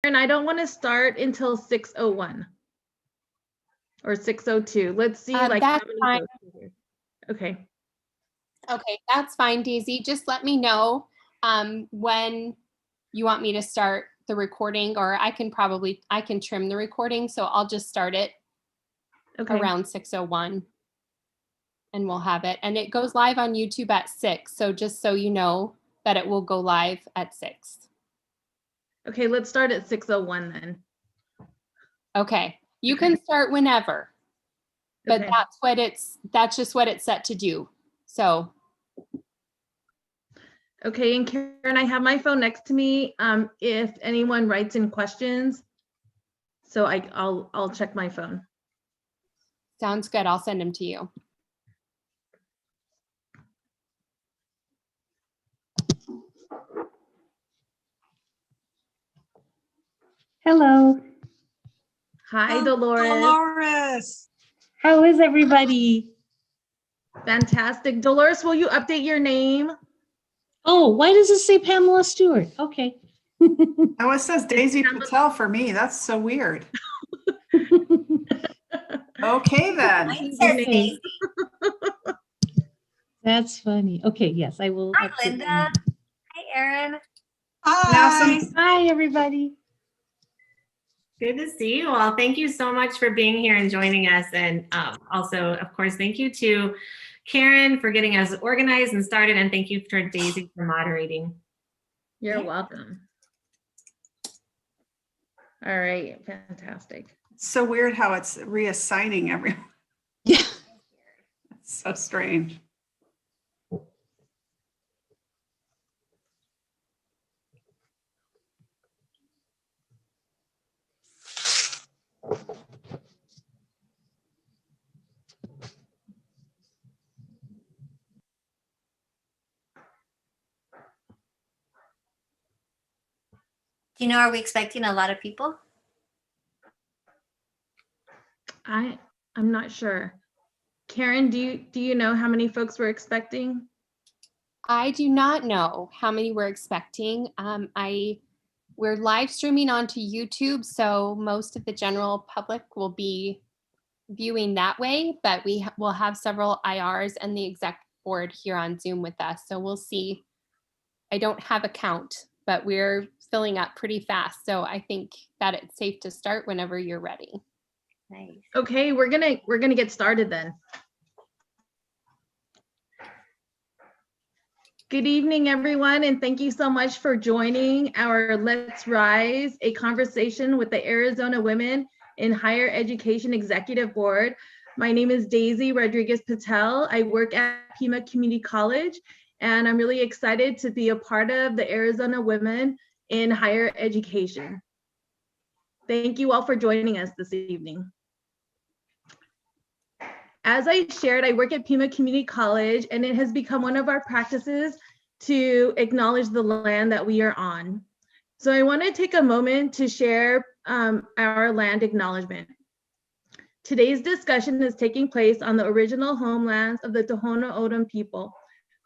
And I don't want to start until 6:01 or 6:02. Let's see like how That's many fine. folks are here. Okay. Okay, that's fine, Daisy. Just let me know when you want me to start the recording, or I can trim the recording. So I'll just start it around 6:01 and we'll have it. And it goes live on YouTube at 6. So just so you know that it will go live at 6. Okay, let's start at 6:01 then. Okay, you can start whenever, but that's just what it's set to do. So. Okay, and Karen, I have my phone next to me. If anyone writes in questions, so I'll check my phone. Sounds good. I'll send them to you. Hello. Hi, Dolores. Dolores. How is everybody? Fantastic. Dolores, will you update your name? Oh, why does it say Pamela Stewart? Okay. Oh, it says Daisy Patel for me. That's so weird. Okay, then. Mine says Daisy. That's funny. Okay, yes, I will. Hi, Linda. Hi, Erin. Hi. Hi, everybody. Good to see you all. Thank you so much for being here and joining us. And also, of course, thank you to Karen for getting us organized and started. And thank you for Daisy for moderating. You're welcome. All right, fantastic. It's so weird how it's reassigning everyone. Yeah. It's so strange. Do you know, are we expecting a lot of people? I'm not sure. Karen, do you know how many folks we're expecting? I do not know how many we're expecting. We're live streaming onto YouTube, so most of the general public will be viewing that way, but we will have several IRs and the exec board here on Zoom with us. So we'll see. I don't have a count, but we're filling up pretty fast. So I think that it's safe to start whenever you're ready. Nice. Okay, we're gonna get started then. Good evening, everyone, and thank you so much for joining our Let's Rise, a conversation with the Arizona Women in Higher Education Executive Board. My name is Daisy Rodriguez Patel. I work at Pima Community College, and I'm really excited to be a part of the Arizona Women in Higher Education. Thank you all for joining us this evening. As I shared, I work at Pima Community College, and it has become one of our practices to acknowledge the land that we are on. So I want to take a moment to share our land acknowledgement. Today's discussion is taking place on the original homelands of the Tohono O'odham people,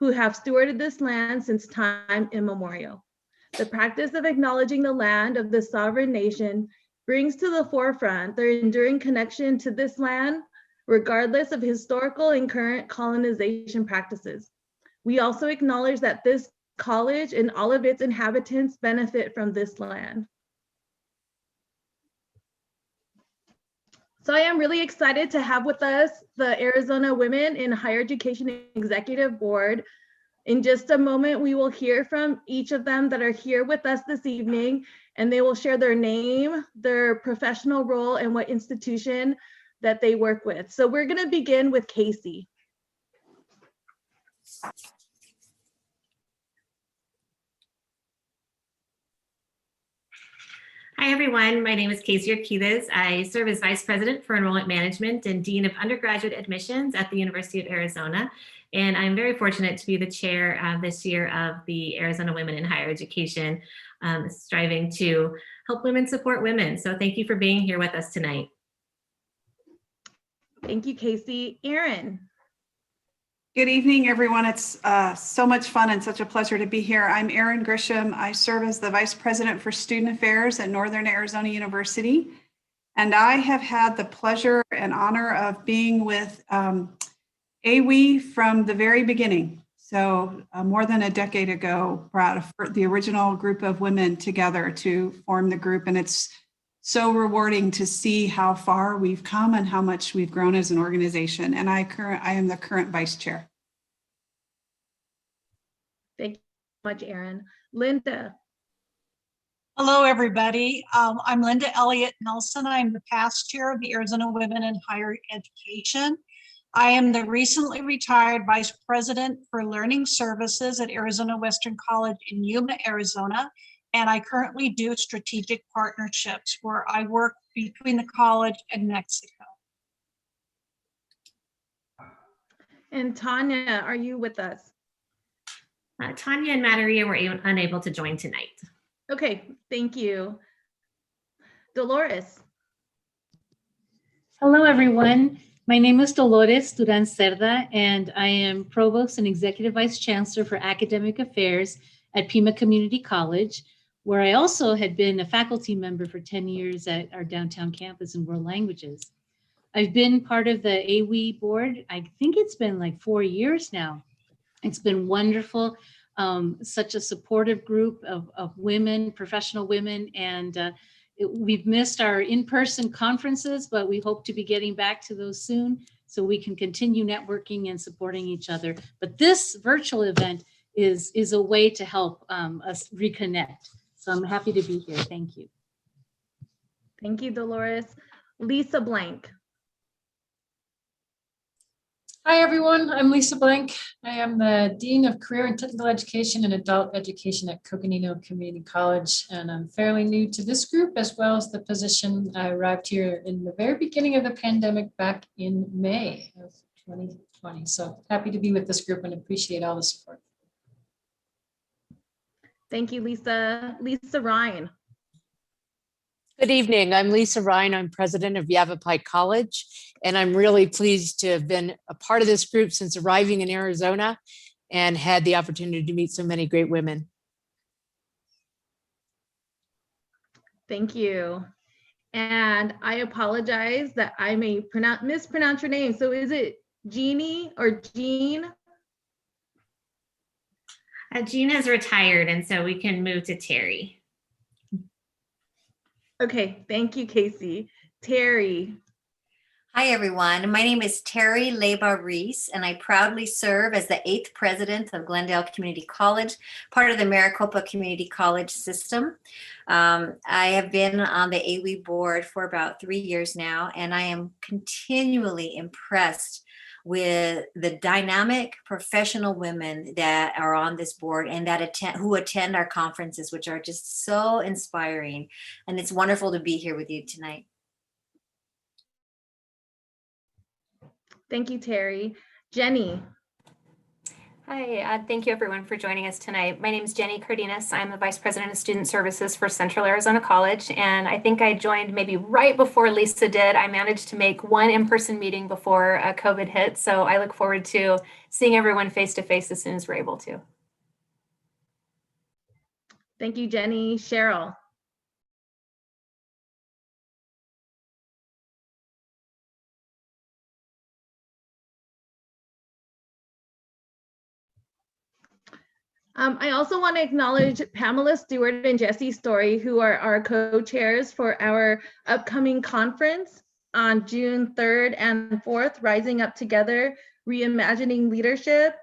who have stewarded this land since time immemorial. The practice of acknowledging the land of the sovereign nation brings to the forefront their enduring connection to this land, regardless of historical and current colonization practices. We also acknowledge that this college and all of its inhabitants benefit from this land. So I am really excited to have with us the Arizona Women in Higher Education Executive Board. In just a moment, we will hear from each of them that are here with us this evening, and they will share their name, their professional role, and what institution that they work with. So we're going to begin with Casey. Hi, everyone. My name is Casey Urquidez. I serve as Vice President for Enrollment Management and Dean of Undergraduate Admissions at the University of Arizona. And I'm very fortunate to be the chair this year of the Arizona Women in Higher Education, striving to help women support women. So thank you for being here with us tonight. Thank you, Casey. Erin. Good evening, everyone. It's so much fun and such a pleasure to be here. I'm Erin Grisham. I serve as the Vice President for Student Affairs at Northern Arizona University. And I have had the pleasure and honor of being with AWHE from the very beginning. So more than a decade ago, brought the original group of women together to form the group. And it's so rewarding to see how far we've come and how much we've grown as an organization. And I am the current vice chair. Thank you so much, Erin. Linda. Hello, everybody. I'm Linda Elliott Nelson. I'm the past chair of the Arizona Women in Higher Education. I am the recently retired vice president for learning services at Arizona Western College in Yuma, Arizona. And I currently do strategic partnerships where I work between the college and Mexico. And Tanya, are you with us? Tanya and Maria were unable to join tonight. Okay, thank you. Dolores. Hello, everyone. My name is Dolores Duran Cerda, and I am Provost and Executive Vice Chancellor for Academic Affairs at Pima Community College, where I also had been a faculty member for 10 years at our downtown campus in world languages. I've been part of the AWHE board. I think it's been like 4 years now. It's been wonderful. Such a supportive group of women, professional women, and we've missed our in-person conferences, but we hope to be getting back to those soon so we can continue networking and supporting each other. But this virtual event is a way to help us reconnect. So I'm happy to be here. Thank you. Thank you, Dolores. Lisa Blank. Hi, everyone. I'm Lisa Blank. I am the Dean of Career and Technical Education and Adult Education at Coconino Community College, and I'm fairly new to this group as well as the position. I arrived here in the very beginning of the pandemic back in May of 2020. So happy to be with this group and appreciate all the support. Thank you, Lisa. Lisa Ryan. Good evening. I'm Lisa Ryan. I'm president of Yavapai College, and I'm really pleased to have been a part of this group since arriving in Arizona and had the opportunity to meet so many great women. Thank you. And I apologize that I may mispronounce your name. So is it Jeannie or Jean? Jean is retired, and so we can move to Terry. Okay, thank you, Casey. Terry. Hi, everyone. My name is Terry Leyba-Reese, and I proudly serve as the 8th president of Glendale Community College, part of the Maricopa Community College system. I have been on the AWHE board for about 3 years now, and I am continually impressed with the dynamic professional women that are on this board and that who attend our conferences, which are just so inspiring. And it's wonderful to be here with you tonight. Thank you, Terry. Jenny. Hi, thank you everyone for joining us tonight. My name is Jenny Cardenas. I'm the Vice President of Student Services for Central Arizona College, and I think I joined maybe right before Lisa did. I managed to make one in-person meeting before COVID hit, so I look forward to seeing everyone face-to-face as soon as we're able to. Thank you, Jenny. Cheryl. I also want to acknowledge Pamela Stewart and Jesse Story, who are our co-chairs for our upcoming conference on June 3rd and 4th, Rising Up Together, Reimagining Leadership.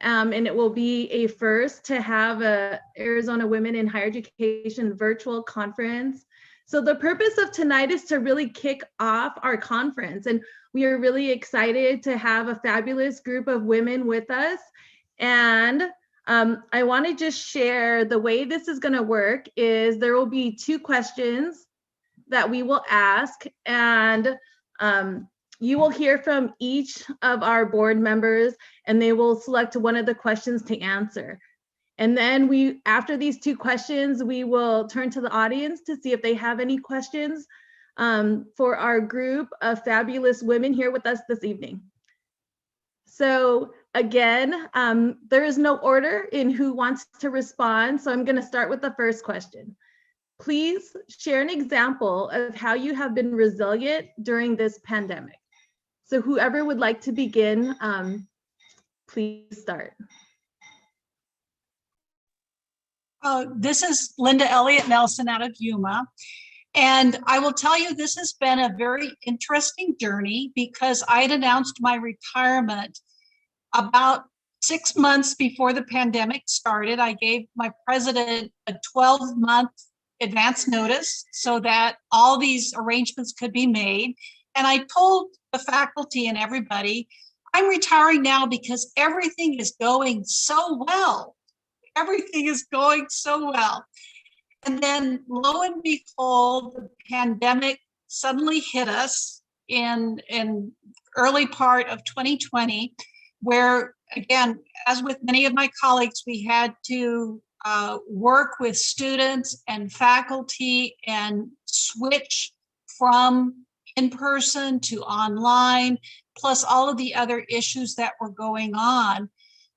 And it will be a first to have a Arizona Women in Higher Education virtual conference. So the purpose of tonight is to really kick off our conference. And we are really excited to have a fabulous group of women with us. And I want to just share the way this is going to work is there will be 2 questions that we will ask, and you will hear from each of our board members, and they will select one of the questions to answer. And then after these 2 questions, we will turn to the audience to see if they have any questions for our group of fabulous women here with us this evening. So again, there is no order in who wants to respond, so I'm going to start with the first question. Please share an example of how you have been resilient during this pandemic. So whoever would like to begin, please start. This is Linda Elliott Nelson out of Yuma. And I will tell you, this has been a very interesting journey because I had announced my retirement about 6 months before the pandemic started. I gave my president a 12-month advance notice so that all these arrangements could be made. And I told the faculty and everybody, I'm retiring now because everything is going so well. Everything is going so well. And then lo and behold, the pandemic suddenly hit us in early part of 2020, where again, as with many of my colleagues, we had to work with students and faculty and switch from in-person to online, plus all of the other issues that were going on.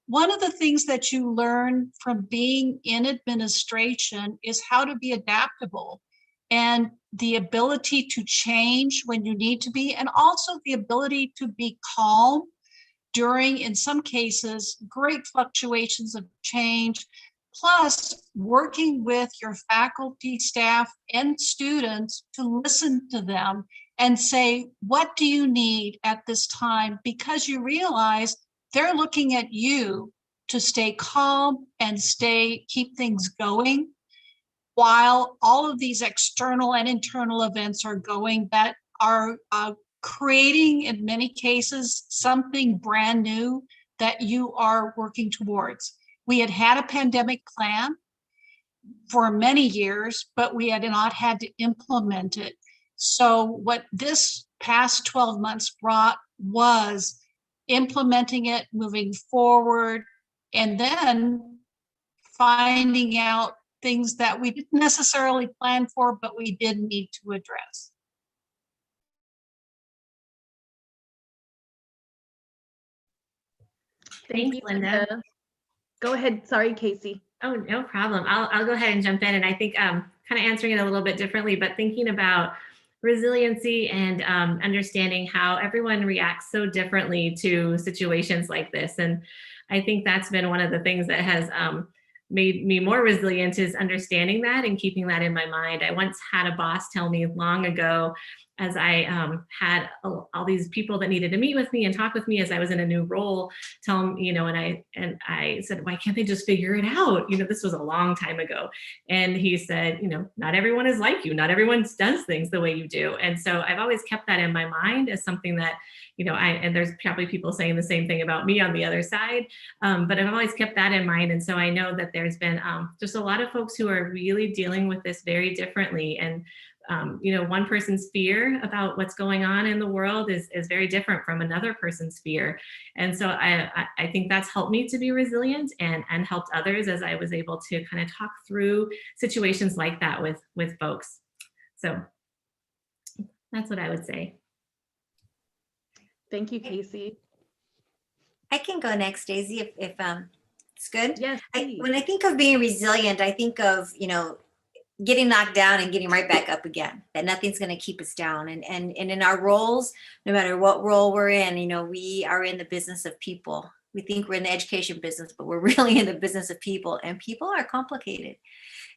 One of the things that you learn from being in administration is how to be adaptable and the ability to change when you need to be, and also the ability to be calm during, in some cases, great fluctuations of change, plus working with your faculty, staff, and students to listen to them and say, what do you need at this time? Because you realize they're looking at you to stay calm and keep things going while all of these external and internal events are going that are creating, in many cases, something brand new that you are working towards. We had a pandemic plan for many years, but we had not had to implement it. So what this past 12 months brought was implementing it, moving forward, and then finding out things that we didn't necessarily plan for, but we did need to address. Thank you, Linda. Go ahead. Sorry, Casey. Oh, no problem. I'll go ahead and jump in. And I think kind of answering it a little bit differently, but thinking about resiliency and understanding how everyone reacts so differently to situations like this. And I think that's been one of the things that has made me more resilient, is understanding that and keeping that in my mind. I once had a boss tell me long ago, as I had all these people that needed to meet with me and talk with me as I was in a new role, tell them, you know, and I said, why can't they just figure it out? You know, this was a long time ago. And he said, you know, not everyone is like you. Not everyone does things the way you do. And so I've always kept that in my mind as something that, you know, and there's probably people saying the same thing about me on the other side, but I've always kept that in mind. And so I know that there's been just a lot of folks who are really dealing with this very differently. And you know, one person's fear about what's going on in the world is very different from another person's fear. And so I think that's helped me to be resilient and helped others as I was able to kind of talk through situations like that with folks. So that's what I would say. Thank you, Casey. I can go next, Daisy, if it's good. Yes, when I think of being resilient, I think of, you know, getting knocked down and getting right back up again, that nothing's going to keep us down. And in our roles, no matter what role we're in, you know, we are in the business of people. We think we're in the education business, but we're really in the business of people, and people are complicated,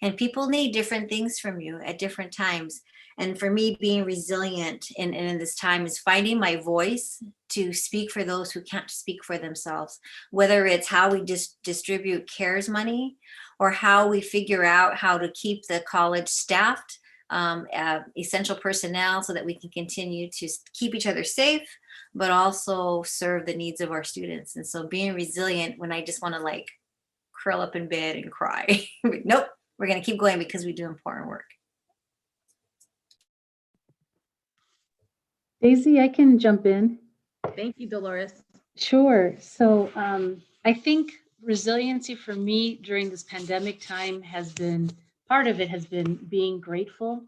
and people need different things from you at different times. And for me, being resilient in this time is finding my voice to speak for those who can't speak for themselves, whether it's how we distribute CARES money, or how we figure out how to keep the college staffed, essential personnel, so that we can continue to keep each other safe, but also serve the needs of our students. And so being resilient when I just want to like curl up in bed and cry. Nope, we're going to keep going because we do important work. Daisy, I can jump in. Thank you, Dolores. Sure. So I think resiliency for me during this pandemic time has been, part of it has been being grateful.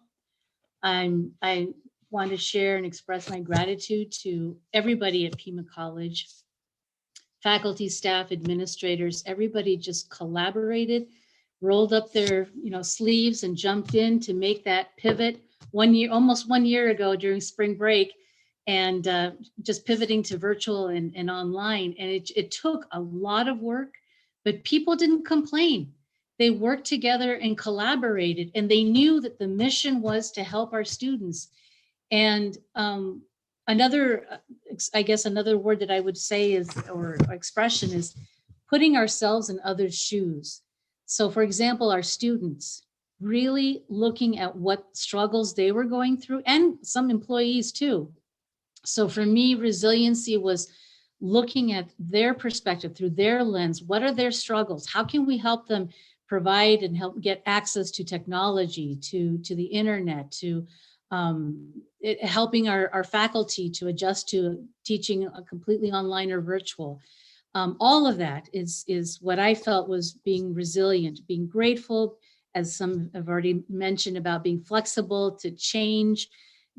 I want to share and express my gratitude to everybody at Pima College. faculty, staff, administrators, everybody just collaborated, rolled up their sleeves and jumped in to make that pivot almost 1 year ago during spring break, and just pivoting to virtual and online. And it took a lot of work, but people didn't complain. They worked together and collaborated, and they knew that the mission was to help our students. And another word that I would say is, or expression is, putting ourselves in others' shoes. So for example, our students really looking at what struggles they were going through, and some employees too. So for me, resiliency was looking at their perspective through their lens. What are their struggles? How can we help them provide and help get access to technology, to the internet, to helping our faculty to adjust to teaching completely online or virtual. All of that is what I felt was being resilient, being grateful, as some have already mentioned, about being flexible to change,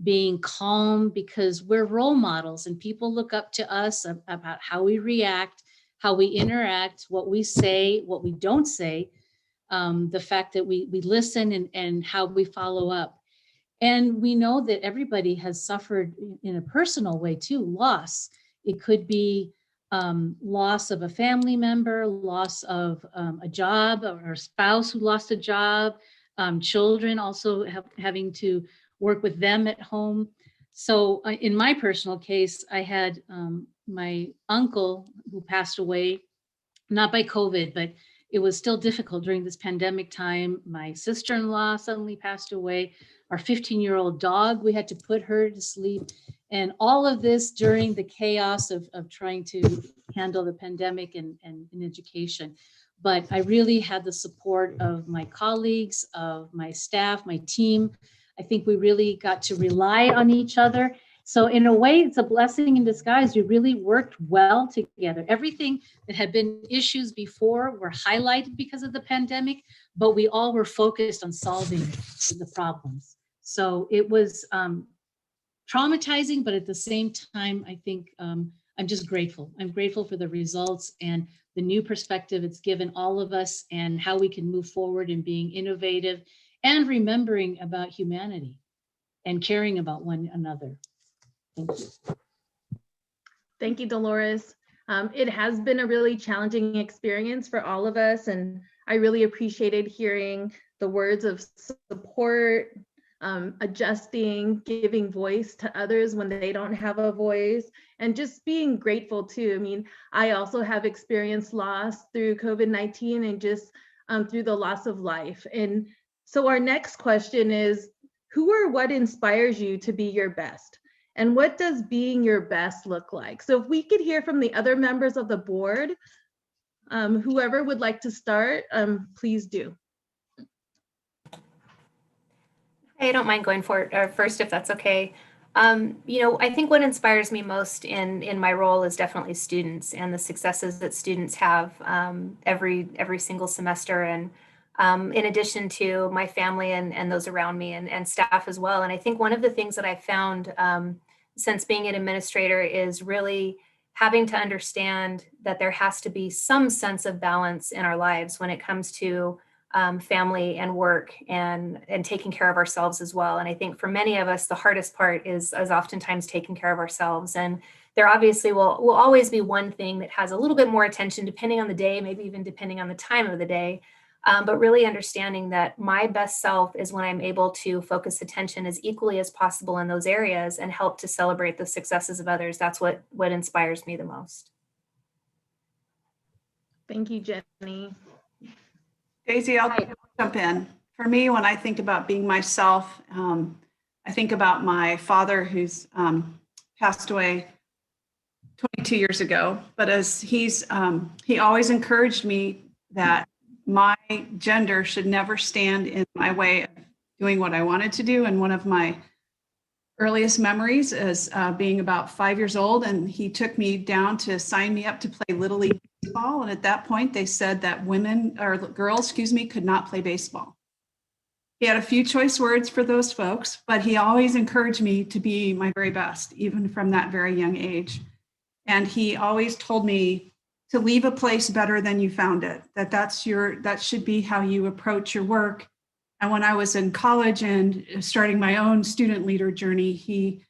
being calm, because we're role models and people look up to us about how we react, how we interact, what we say, what we don't say, the fact that we listen and how we follow up. And we know that everybody has suffered in a personal way too, loss. It could be loss of a family member, loss of a job, or a spouse who lost a job, children also having to work with them at home. So in my personal case, I had my uncle who passed away, not by COVID, but it was still difficult during this pandemic time. My sister-in-law suddenly passed away. Our 15-year-old dog, we had to put her to sleep. And all of this during the chaos of trying to handle the pandemic and in education. But I really had the support of my colleagues, of my staff, my team. I think we really got to rely on each other. So in a way, it's a blessing in disguise. We really worked well together. Everything that had been issues before were highlighted because of the pandemic, but we all were focused on solving the problems. So it was traumatizing, but at the same time, I think I'm just grateful. I'm grateful for the results and the new perspective it's given all of us, and how we can move forward in being innovative and remembering about humanity and caring about one another. Thank you. Thank you, Dolores. It has been a really challenging experience for all of us, and I really appreciated hearing the words of support, adjusting, giving voice to others when they don't have a voice, and just being grateful too. I mean, I also have experienced loss through COVID-19 and just through the loss of life. And so our next question is, who or what inspires you to be your best? And what does being your best look like? So if we could hear from the other members of the board, whoever would like to start, please do. I don't mind going for it first, if that's okay. I think what inspires me most in my role is definitely students and the successes that students have every single semester, and in addition to my family and those around me and staff as well. And I think one of the things that I've found since being an administrator is really having to understand that there has to be some sense of balance in our lives when it comes to family and work and taking care of ourselves as well. And I think for many of us, the hardest part is oftentimes taking care of ourselves. And there obviously will always be one thing that has a little bit more attention depending on the day, maybe even depending on the time of the day. But really understanding that my best self is when I'm able to focus attention as equally as possible in those areas and help to celebrate the successes of others. That's what inspires me the most. Thank you, Jenny. Daisy, I'll jump in. For me, when I think about being myself, I think about my father who's passed away 22 years ago. But as he always encouraged me that my gender should never stand in my way of doing what I wanted to do. And one of my earliest memories is being about 5 years old, and he took me down to sign me up to play Little League baseball. And at that point, they said that girls, could not play baseball. He had a few choice words for those folks, but he always encouraged me to be my very best, even from that very young age. And he always told me to leave a place better than you found it, that should be how you approach your work. And when I was in college and starting my own student leader journey, he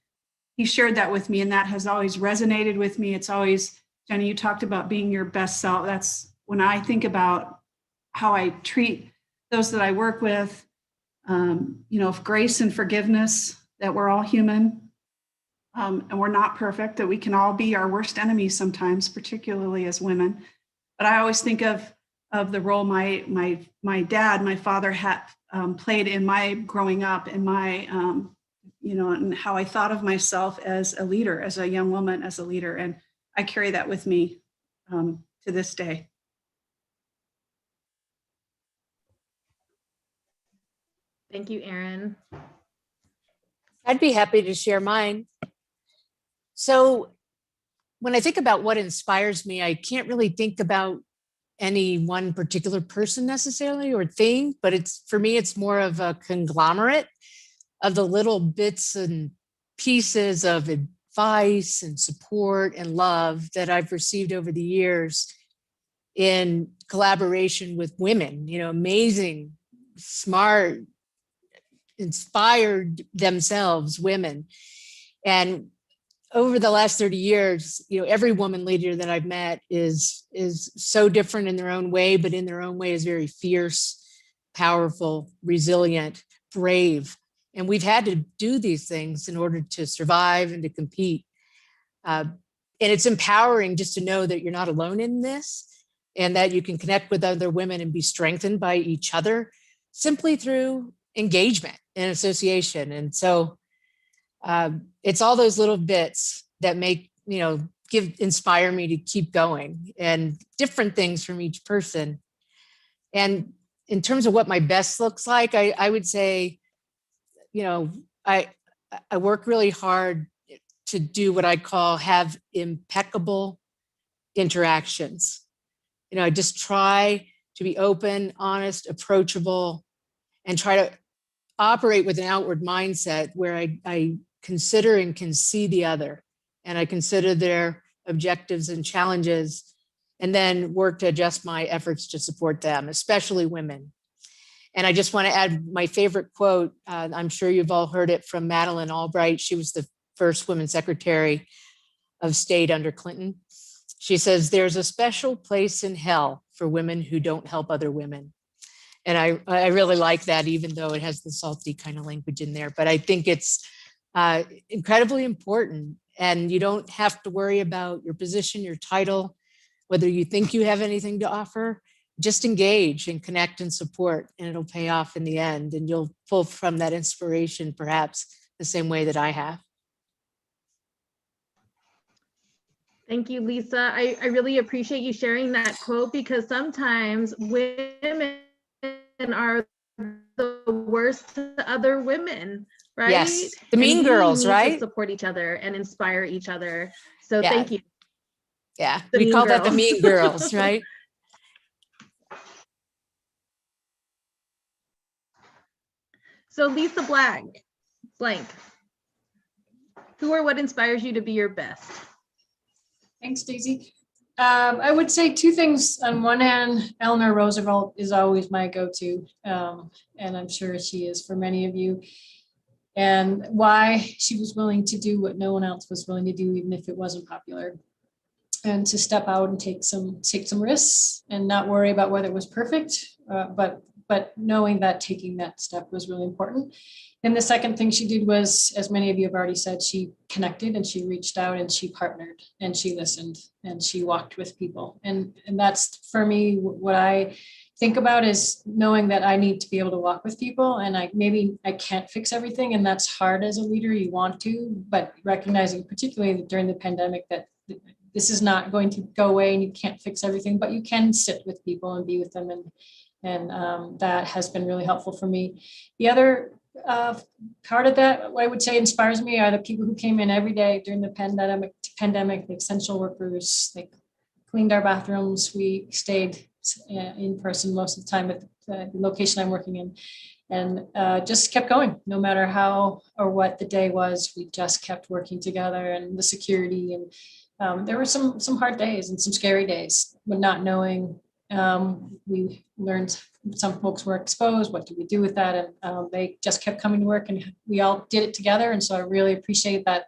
shared that with me, and that has always resonated with me. It's always, Jenny, you talked about being your best self. That's when I think about how I treat those that I work with, grace and forgiveness, that we're all human. And we're not perfect, that we can all be our worst enemies sometimes, particularly as women. But I always think of the role my father had played in my growing up, and my, and how I thought of myself as a leader, as a young woman, as a leader. And I carry that with me to this day. Thank you, Erin. I'd be happy to share mine. So when I think about what inspires me, I can't really think about any one particular person necessarily or thing, but for me, it's more of a conglomerate of the little bits and pieces of advice and support and love that I've received over the years in collaboration with women, amazing, smart, inspired themselves women. And over the last 30 years, every woman leader that I've met is so different in their own way, but in their own way is very fierce, powerful, resilient, brave. And we've had to do these things in order to survive and to compete. And it's empowering just to know that you're not alone in this, and that you can connect with other women and be strengthened by each other simply through engagement and association. And so it's all those little bits that make, inspire me to keep going, and different things from each person. And in terms of what my best looks like, I would say, I work really hard to do what I call have impeccable interactions. I just try to be open, honest, approachable, and try to operate with an outward mindset where I consider and can see the other, and I consider their objectives and challenges, and then work to adjust my efforts to support them, especially women. And I just want to add my favorite quote. I'm sure you've all heard it from Madeleine Albright. She was the first women's secretary of state under Clinton. She says, "There's a special place in hell for women who don't help other women." And I really like that, even though it has the salty kind of language in there. But I think it's incredibly important. And you don't have to worry about your position, your title, whether you think you have anything to offer. Just engage and connect and support, and it'll pay off in the end. And you'll pull from that inspiration, perhaps the same way that I have. Thank you, Lisa. I really appreciate you sharing that quote, because sometimes women are the worst to other women, right? Yes, the mean girls, right? To support each other and inspire each other. So Yeah. thank you. Yeah, The we mean call that the girls. mean girls, right? So Lisa Blank, who or what inspires you to be your best? Thanks, Daisy. I would say two things. On one hand, Eleanor Roosevelt is always my go-to, and I'm sure she is for many of you. And why she was willing to do what no one else was willing to do, even if it wasn't popular, and to step out and take some risks and not worry about whether it was perfect, but knowing that taking that step was really important. And the second thing she did was, as many of you have already said, she connected and she reached out and she partnered and she listened and she walked with people. And that's, for me, what I think about is knowing that I need to be able to walk with people, and maybe I can't fix everything, and that's hard as a leader. You want to, but recognizing, particularly during the pandemic, that this is not going to go away and you can't fix everything, but you can sit with people and be with them, and that has been really helpful for me. The other part of that, what I would say inspires me, are the people who came in every day during the pandemic, the essential workers. They cleaned our bathrooms. We stayed in person most of the time at the location I'm working in, and just kept going. No matter how or what the day was, we just kept working together, and the security there were some hard days and some scary days when not knowing. We learned some folks were exposed. What do we do with that? And they just kept coming to work, and we all did it together. And so I really appreciate that,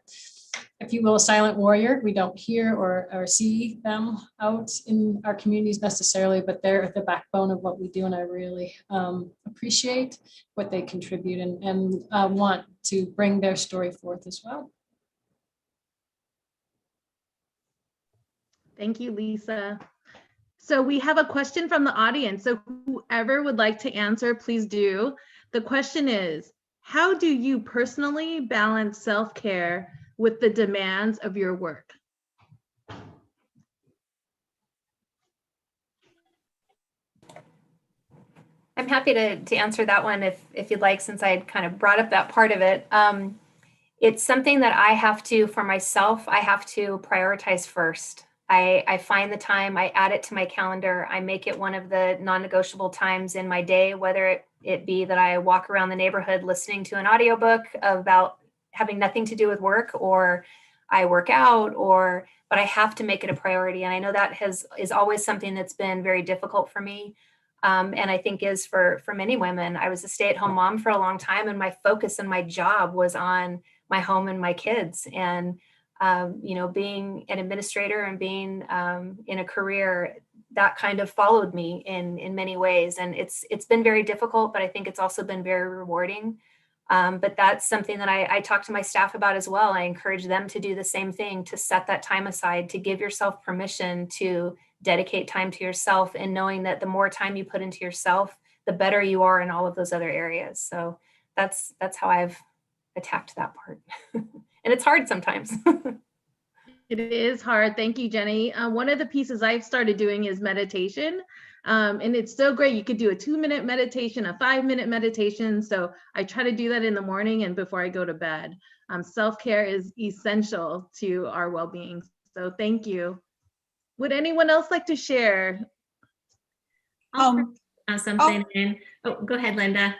if you will, a silent warrior. We don't hear or see them out in our communities necessarily, but they're at the backbone of what we do. And I really appreciate what they contribute and want to bring their story forth as well. Thank you, Lisa. So we have a question from the audience. So whoever would like to answer, please do. The question is, how do you personally balance self-care with the demands of your work? I'm happy to answer that one if you'd like, since I had kind of brought up that part of it. It's something that I have to, for myself, I have to prioritize first. I find the time, I add it to my calendar, I make it one of the non-negotiable times in my day, whether it be that I walk around the neighborhood listening to an audiobook about having nothing to do with work, or I work out, but I have to make it a priority. And I know that is always something that's been very difficult for me. And I think is for many women. I was a stay-at-home mom for a long time, and my focus and my job was on my home and my kids. And being an administrator and being in a career that kind of followed me in many ways. And it's been very difficult, but I think it's also been very rewarding. But that's something that I talk to my staff about as well. I encourage them to do the same thing, to set that time aside, to give yourself permission to dedicate time to yourself, and knowing that the more time you put into yourself, the better you are in all of those other areas. So that's how I've attacked that part. And it's hard sometimes. It is hard. Thank you, Jenny. One of the pieces I've started doing is meditation. And it's so great. You could do a 2-minute meditation, a 5-minute meditation. So I try to do that in the morning and before I go to bed. Self-care is essential to our well-being. So thank you. Would anyone else like to share? Something in. Oh, go ahead, Linda.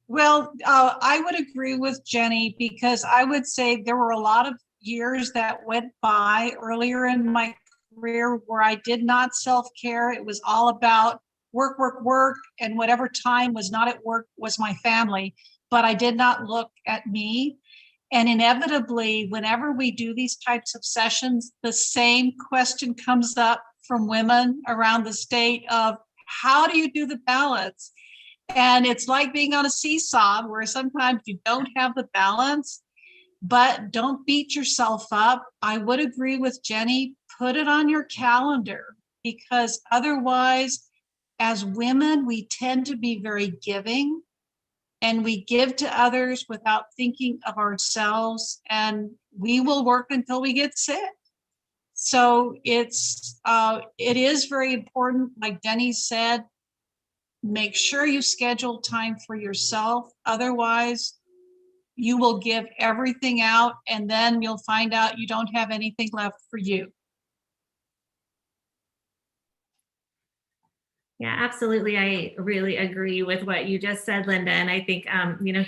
Well, I would agree with Jenny, because I would say there were a lot of years that went by earlier in my career where I did not self-care. It was all about work, work, work, and whatever time was not at work was my family, but I did not look at me. And inevitably, whenever we do these types of sessions, the same question comes up from women around the state of, how do you do the balance? And it's like being on a seesaw, where sometimes you don't have the balance, but don't beat yourself up. I would agree with Jenny, put it on your calendar, because otherwise, as women, we tend to be very giving, and we give to others without thinking of ourselves, and we will work until we get sick. So it is very important, like Denny said, make sure you schedule time for yourself. Otherwise, you will give everything out, and then you'll find out you don't have anything left for you. Yeah, absolutely. I really agree with what you just said, Linda. And I think,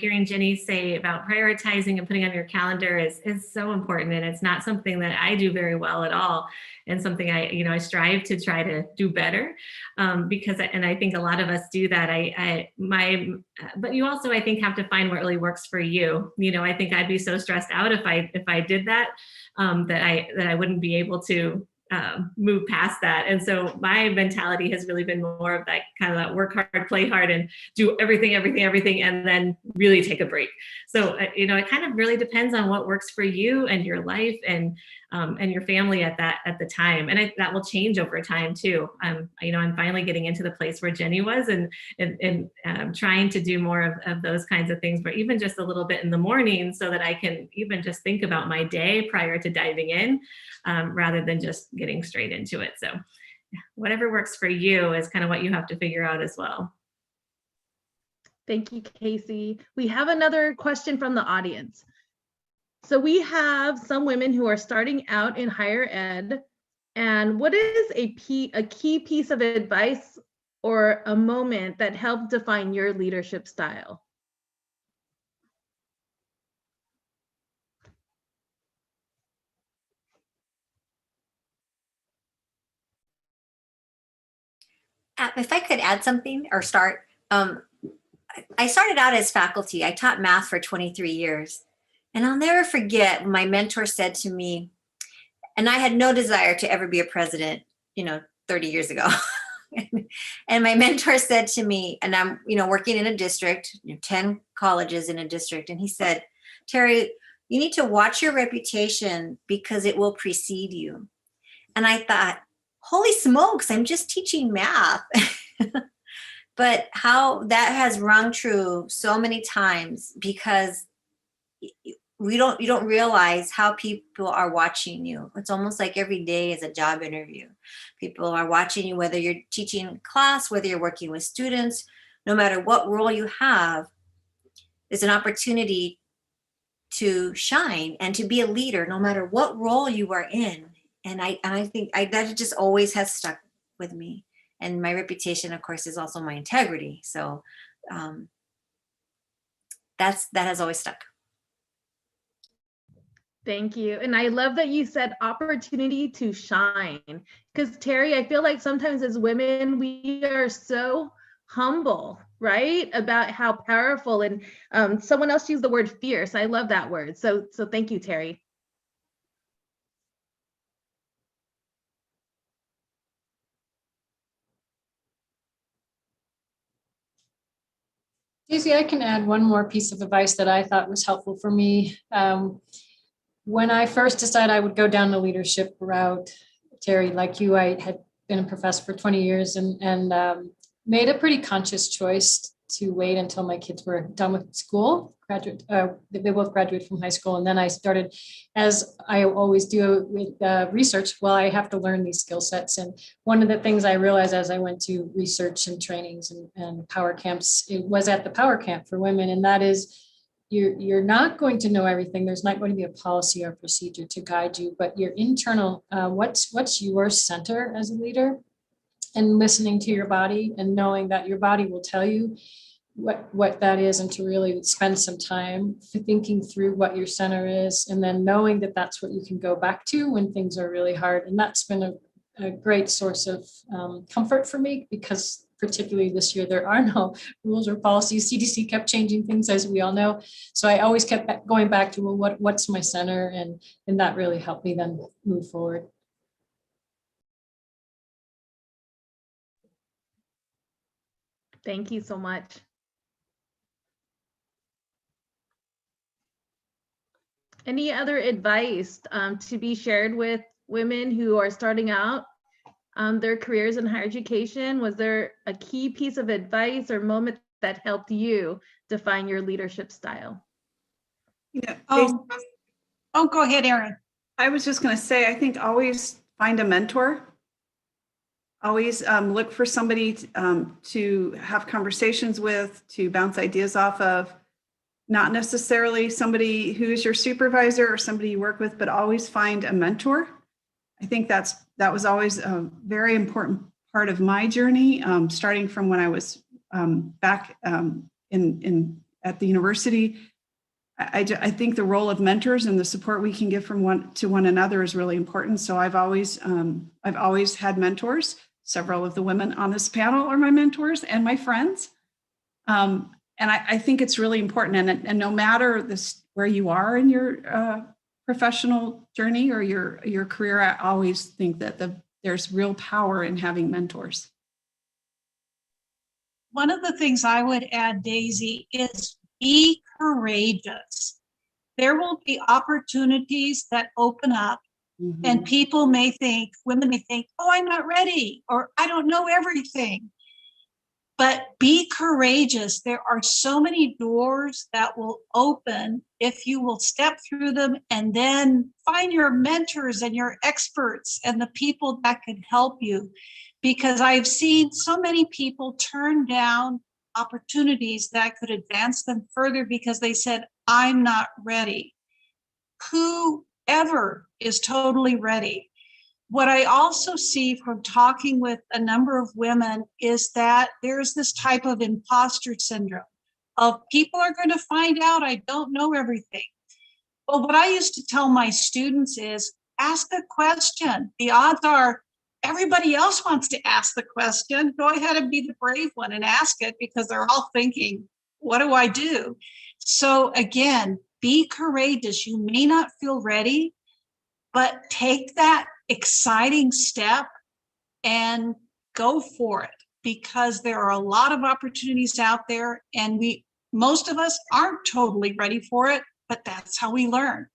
hearing Jenny say about prioritizing and putting on your calendar is so important. And it's not something that I do very well at all. And something I strive to try to do better, because I think a lot of us do that. But you also, I think, have to find what really works for you. I think I'd be so stressed out if I did that, that I wouldn't be able to move past that. And so my mentality has really been more of that kind of that work hard, play hard, and do everything, and then really take a break. So, it kind of really depends on what works for you and your life and your family at the time. And that will change over time too. I'm finally getting into the place where Jenny was, and trying to do more of those kinds of things, but even just a little bit in the morning, so that I can even just think about my day prior to diving in, rather than just getting straight into it. So whatever works for you is kind of what you have to figure out as well. Thank you, Casey. We have another question from the audience. So we have some women who are starting out in higher ed. And what is a key piece of advice or a moment that helped define your leadership style? If I could add something or start, I started out as faculty. I taught math for 23 years. And I'll never forget when my mentor said to me, and I had no desire to ever be a president, 30 years ago. And my mentor said to me, and I'm, working in a district, 10 colleges in a district. And he said, Terry, you need to watch your reputation because it will precede you. And I thought, holy smokes, I'm just teaching math. But how that has rung true so many times, because you don't realize how people are watching you. It's almost like every day is a job interview. People are watching you, whether you're teaching class, whether you're working with students, no matter what role you have, there's an opportunity to shine and to be a leader, no matter what role you are in. And I think that just always has stuck with me. And my reputation, of course, is also my integrity. So that has always stuck. Thank you. And I love that you said opportunity to shine. Because Terry, I feel like sometimes as women, we are so humble, right? About how powerful, and someone else used the word fierce. I love that word. So thank you, Terry. Daisy, I can add one more piece of advice that I thought was helpful for me. When I first decided I would go down the leadership route, Terry, like you, I had been a professor for 20 years and made a pretty conscious choice to wait until my kids were done with school, they both graduated from high school. And then I started, as I always do with research, well, I have to learn these skill sets. And one of the things I realized as I went to research and trainings and power camps, it was at the power camp for women. And that is, you're not going to know everything. There's not going to be a policy or procedure to guide you, but your internal, what's your center as a leader, and listening to your body and knowing that your body will tell you what that is, and to really spend some time thinking through what your center is, and then knowing that that's what you can go back to when things are really hard. And that's been a great source of comfort for me, because particularly this year, there are no rules or policies. CDC kept changing things, as we all know. So I always kept going back to, well, what's my center? And that really helped me then move forward. Thank you so much. Any other advice to be shared with women who are starting out their careers in higher education? Was there a key piece of advice or moment that helped you define your leadership style? Yeah. Go ahead, Erin. I was just going to say, I think always find a mentor. Always look for somebody to have conversations with, to bounce ideas off of. Not necessarily somebody who is your supervisor or somebody you work with, but always find a mentor. I think that was always a very important part of my journey, starting from when I was back at the university. I think the role of mentors and the support we can give from one another is really important. So I've always had mentors. Several of the women on this panel are my mentors and my friends. And I think it's really important. And no matter where you are in your professional journey or your career, I always think that there's real power in having mentors. One of the things I would add, Daisy, is be courageous. There will be opportunities that open up. Mm-hmm. And women may think, oh, I'm not ready, or I don't know everything. But be courageous. There are so many doors that will open if you will step through them, and then find your mentors and your experts and the people that can help you. Because I've seen so many people turn down opportunities that could advance them further because they said, I'm not ready. Whoever is totally ready. What I also see from talking with a number of women is that there's this type of imposter syndrome of people are going to find out I don't know everything. But what I used to tell my students is ask a question. The odds are everybody else wants to ask the question. Go ahead and be the brave one and ask it, because they're all thinking, what do I do? So again, be courageous. You may not feel ready, but take that exciting step and go for it, because there are a lot of opportunities out there, and most of us aren't totally ready for it, but that's how we learn.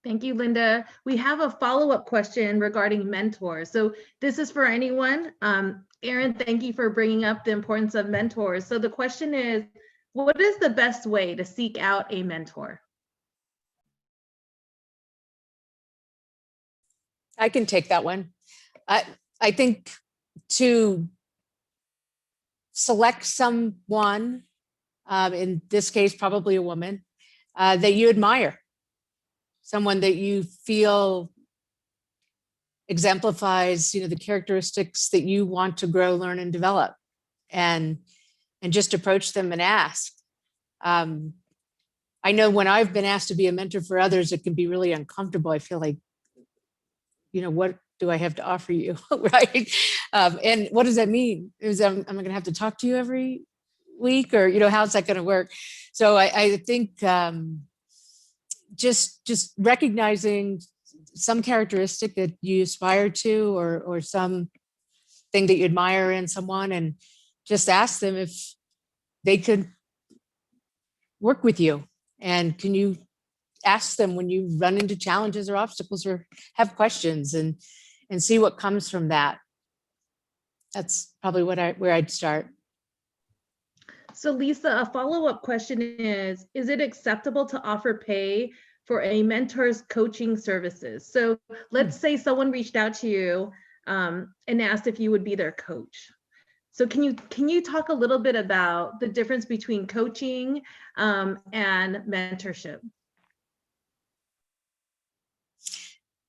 Thank you, Linda. We have a follow-up question regarding mentors. So this is for anyone. Erin, thank you for bringing up the importance of mentors. So the question is, what is the best way to seek out a mentor? I can take that one. I think to select someone, in this case, probably a woman, that you admire, someone that you feel exemplifies, the characteristics that you want to grow, learn, and develop, and just approach them and ask. I know when I've been asked to be a mentor for others, it can be really uncomfortable. I feel like, what do I have to offer you, right? And what does that mean? Am I going to have to talk to you every week, or how's that going to work? So I think just recognizing some characteristic that you aspire to, or some thing that you admire in someone, and just ask them if they could work with you. And can you ask them when you run into challenges or obstacles or have questions, and see what comes from that. That's probably where I'd start. So Lisa, a follow-up question is it acceptable to offer pay for a mentor's coaching services? So let's say someone reached out to you and asked if you would be their coach. So can you talk a little bit about the difference between coaching and mentorship?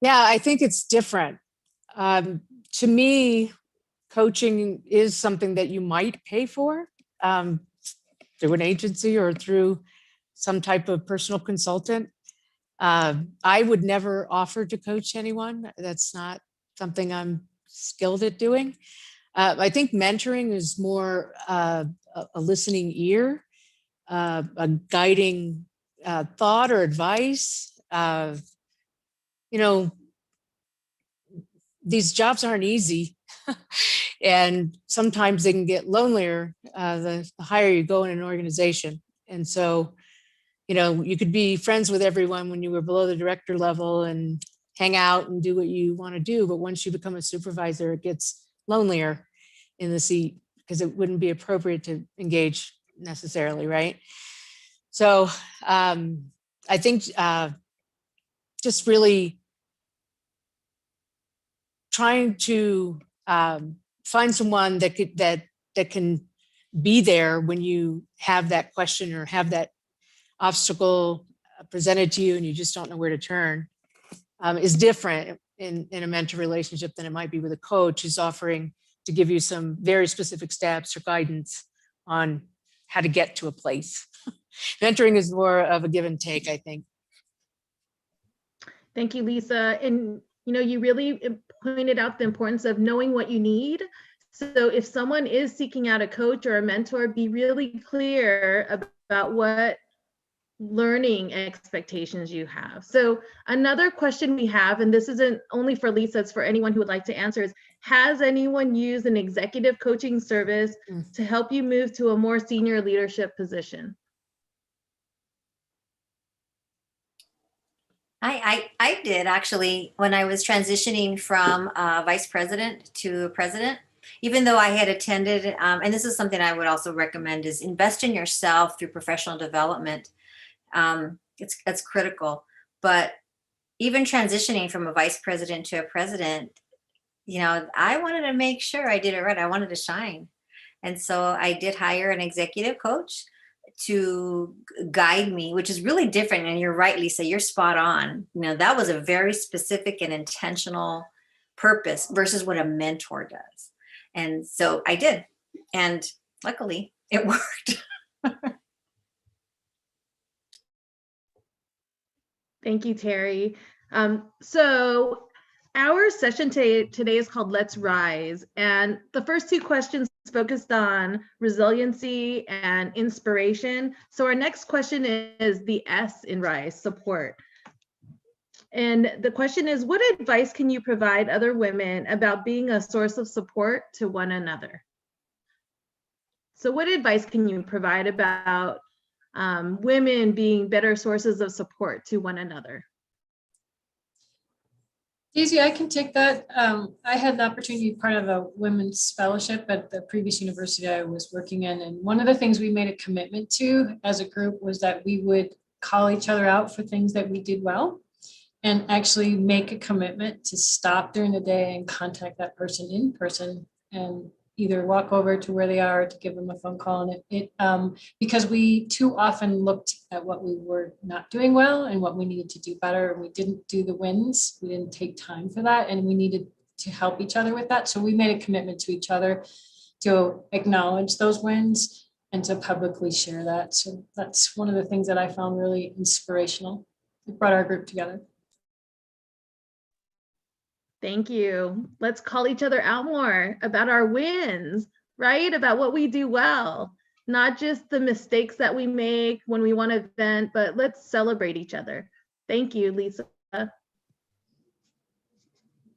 Yeah, I think it's different. To me, coaching is something that you might pay for through an agency or through some type of personal consultant. I would never offer to coach anyone. That's not something I'm skilled at doing. I think mentoring is more a listening ear, a guiding thought or advice. These jobs aren't easy, and sometimes they can get lonelier the higher you go in an organization. And so, you could be friends with everyone when you were below the director level and hang out and do what you want to do. But once you become a supervisor, it gets lonelier in the seat, because it wouldn't be appropriate to engage necessarily, right? So I think just really trying to find someone that can be there when you have that question or have that obstacle presented to you and you just don't know where to turn is different in a mentor relationship than it might be with a coach who's offering to give you some very specific steps or guidance on how to get to a place. Mentoring is more of a give and take, I think. Thank you, Lisa. And you really pointed out the importance of knowing what you need. So if someone is seeking out a coach or a mentor, be really clear about what learning expectations you have. So another question we have, and this isn't only for Lisa, it's for anyone who would like to answer, is has anyone used an executive coaching service to help you move to a more senior leadership position? I did actually, when I was transitioning from vice president to president, even though I had attended, and this is something I would also recommend, is invest in yourself through professional development. It's critical. But even transitioning from a vice president to a president, I wanted to make sure I did it right. I wanted to shine. And so I did hire an executive coach to guide me, which is really different. And you're right, Lisa, you're spot on. That was a very specific and intentional purpose versus what a mentor does. And so I did. And luckily it worked. Thank you, Terry. So our session today is called Let's Rise. And the first two questions focused on resiliency and inspiration. So our next question is the S in Rise, support. And the question is, what advice can you provide other women about being a source of support to one another? So what advice can you provide about women being better sources of support to one another? Daisy, I can take that. I had the opportunity to be part of a women's fellowship at the previous university I was working in. And one of the things we made a commitment to as a group was that we would call each other out for things that we did well and actually make a commitment to stop during the day and contact that person in person and either walk over to where they are to give them a phone call. And because we too often looked at what we were not doing well and what we needed to do better. And we didn't do the wins. We didn't take time for that. And we needed to help each other with that. So we made a commitment to each other to acknowledge those wins and to publicly share that. So that's one of the things that I found really inspirational. It brought our group together. Thank you. Let's call each other out more about our wins, right? About what we do well, not just the mistakes that we make when we want to vent, but let's celebrate each other. Thank you, Lisa.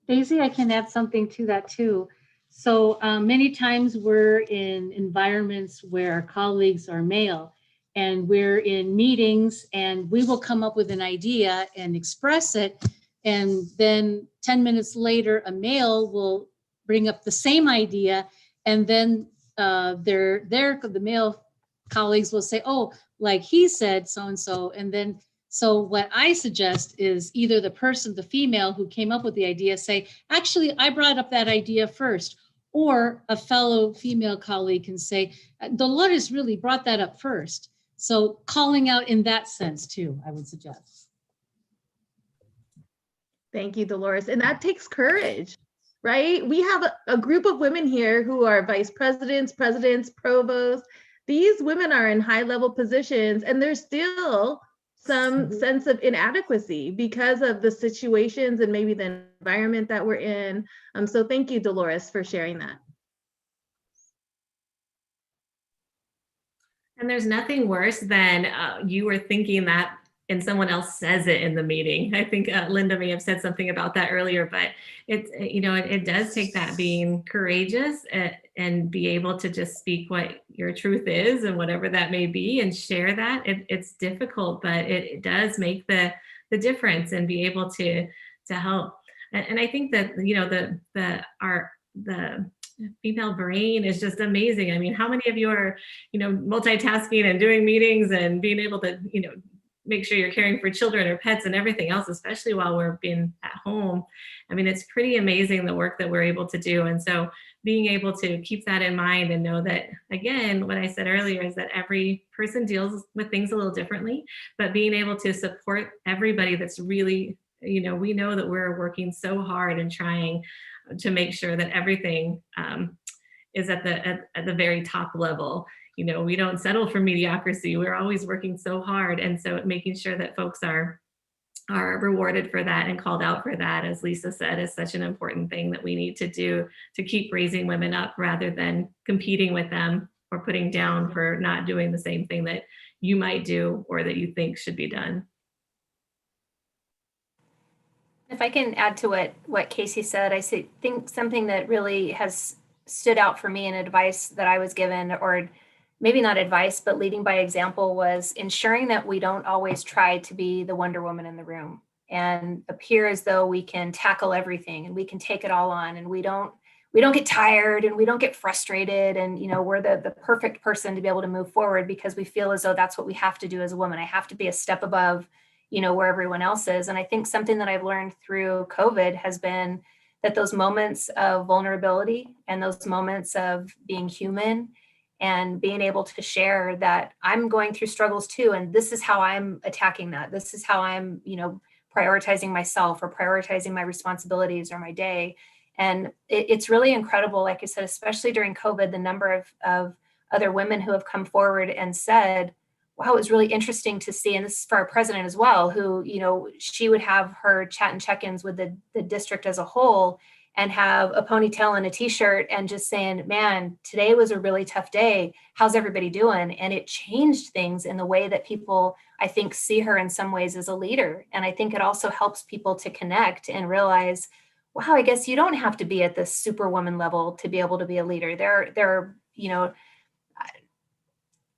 Daisy, I can add something to that too. So many times we're in environments where our colleagues are male and we're in meetings and we will come up with an idea and express it. And then 10 minutes later, a male will bring up the same idea. And then the male colleagues will say, oh, like he said so-and-so. And then, so what I suggest is either the female who came up with the idea say, actually, I brought up that idea first. Or a fellow female colleague can say, Dolores really brought that up first. So calling out in that sense too, I would suggest. Thank you, Dolores. And that takes courage, right? We have a group of women here who are vice presidents, presidents, provosts. These women are in high-level positions, and there's still some sense of inadequacy because of the situations and maybe the environment that we're in. So thank you, Dolores, for sharing that. And there's nothing worse than you were thinking that and someone else says it in the meeting. I think Linda may have said something about that earlier, but it's, it does take that being courageous and be able to just speak what your truth is and whatever that may be and share that. It's difficult, but it does make the difference and be able to help. And I think that, the female brain is just amazing. I mean, how many of you are, multitasking and doing meetings and being able to, make sure you're caring for children or pets and everything else, especially while we're being at home. I mean, it's pretty amazing the work that we're able to do. And so being able to keep that in mind and know that, again, what I said earlier is that every person deals with things a little differently, but being able to support everybody that's really, we know that we're working so hard and trying to make sure that everything is at the very top level. We don't settle for mediocrity. We're always working so hard. And so making sure that folks are rewarded for that and called out for that, as Lisa said, is such an important thing that we need to do to keep raising women up rather than competing with them or putting down for not doing the same thing that you might do or that you think should be done. If I can add to what Casey said, I think something that really has stood out for me and advice that I was given, or maybe not advice, but leading by example, was ensuring that we don't always try to be the Wonder Woman in the room and appear as though we can tackle everything and we can take it all on, and we don't get tired and we don't get frustrated, and we're the perfect person to be able to move forward because we feel as though that's what we have to do as a woman. I have to be a step above where everyone else is. And I think something that I've learned through COVID has been that those moments of vulnerability and those moments of being human and being able to share that I'm going through struggles too, and this is how I'm attacking that. This is how I'm, prioritizing myself or prioritizing my responsibilities or my day. And it's really incredible, like I said, especially during COVID, the number of other women who have come forward and said, wow, it was really interesting to see, and this is for our president as well, who, she would have her chat and check-ins with the district as a whole and have a ponytail and a t-shirt and just saying, man, today was a really tough day. How's everybody doing? And it changed things in the way that people, I think, see her in some ways as a leader. And I think it also helps people to connect and realize, wow, I guess you don't have to be at the superwoman level to be able to be a leader.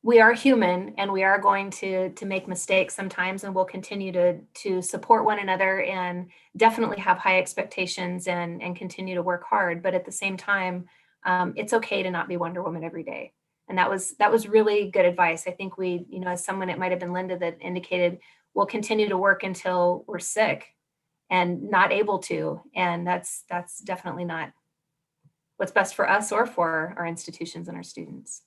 We are human, and we are going to make mistakes sometimes, and we'll continue to support one another and definitely have high expectations and continue to work hard. But at the same time, it's okay to not be Wonder Woman every day. And that was really good advice. I think we, as someone, it might have been Linda that indicated, we'll continue to work until we're sick and not able to. And that's definitely not what's best for us or for our institutions and our students.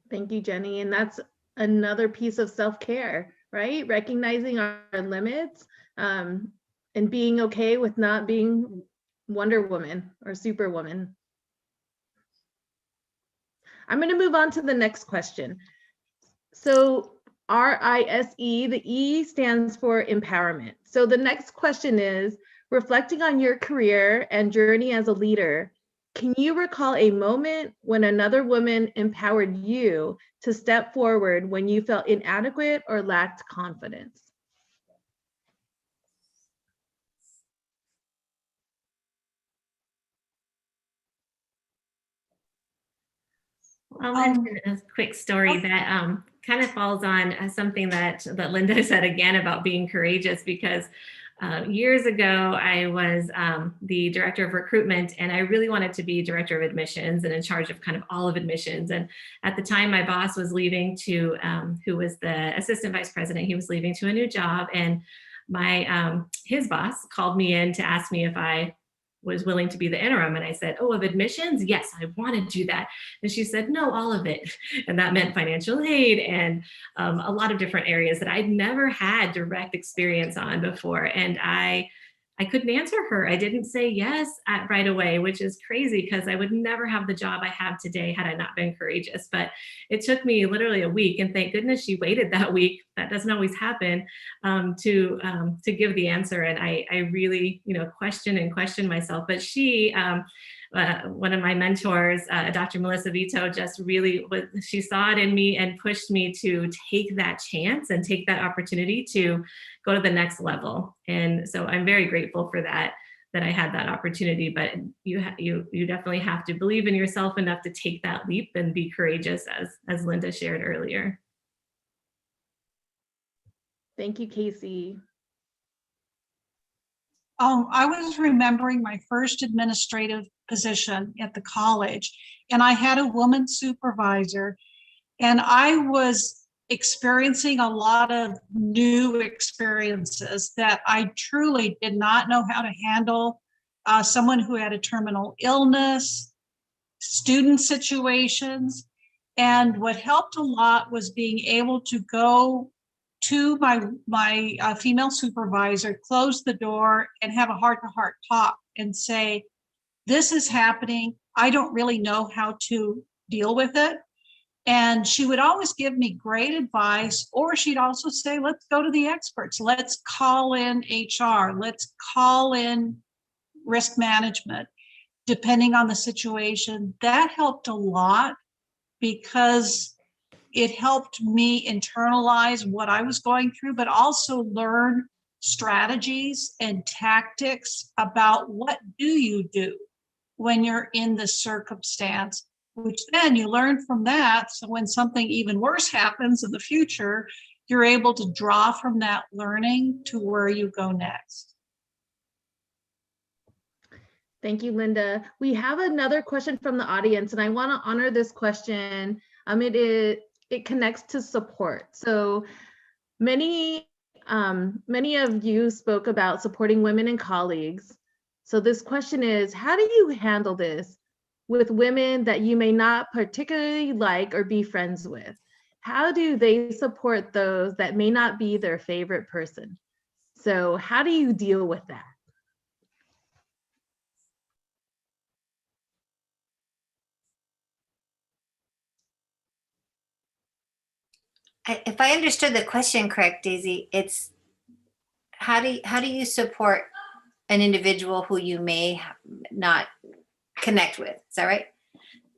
Thank you, Jenny. And that's another piece of self-care, right? Recognizing our limits and being okay with not being Wonder Woman or Superwoman. I'm going to move on to the next question. So RISE, the E stands for empowerment. So the next question is, reflecting on your career and journey as a leader, can you recall a moment when another woman empowered you to step forward when you felt inadequate or lacked confidence? I'll mention a quick story that kind of falls on something that Linda said again about being courageous, because years ago, I was the director of recruitment, and I really wanted to be director of admissions and in charge of kind of all of admissions. And at the time, my boss was leaving to, who was the assistant vice president, he was leaving to a new job. And his boss called me in to ask me if I was willing to be the interim. And I said, oh, of admissions? Yes, I want to do that. And she said, no, all of it. And that meant financial aid and a lot of different areas that I'd never had direct experience on before. And I couldn't answer her. I didn't say yes right away, which is crazy because I would never have the job I have today had I not been courageous. But it took me literally a week, and thank goodness she waited that week. That doesn't always happen, to give the answer. And I really, question myself. But she, one of my mentors, Dr. Melissa Vito, just really, she saw it in me and pushed me to take that chance and take that opportunity to go to the next level. And so I'm very grateful for that I had that opportunity. But you definitely have to believe in yourself enough to take that leap and be courageous, as Linda shared earlier. Thank you, Casey. I was remembering my first administrative position at the college, and I had a woman supervisor, and I was experiencing a lot of new experiences that I truly did not know how to handle. Someone who had a terminal illness, student situations. And what helped a lot was being able to go to my female supervisor, close the door, and have a heart-to-heart talk and say, this is happening. I don't really know how to deal with it. And she would always give me great advice, or she'd also say, let's go to the experts. Let's call in HR. Let's call in risk management, depending on the situation. That helped a lot because it helped me internalize what I was going through, but also learn strategies and tactics about what do you do when you're in this circumstance, which then you learn from that. So when something even worse happens in the future, you're able to draw from that learning to where you go next. Thank you, Linda. We have another question from the audience, and I want to honor this question. It connects to support. So many of you spoke about supporting women and colleagues. So this question is, how do you handle this with women that you may not particularly like or be friends with? How do they support those that may not be their favorite person? So how do you deal with that? If I understood the question correct, Daisy, it's how do you support an individual who you may not connect with? Is that right?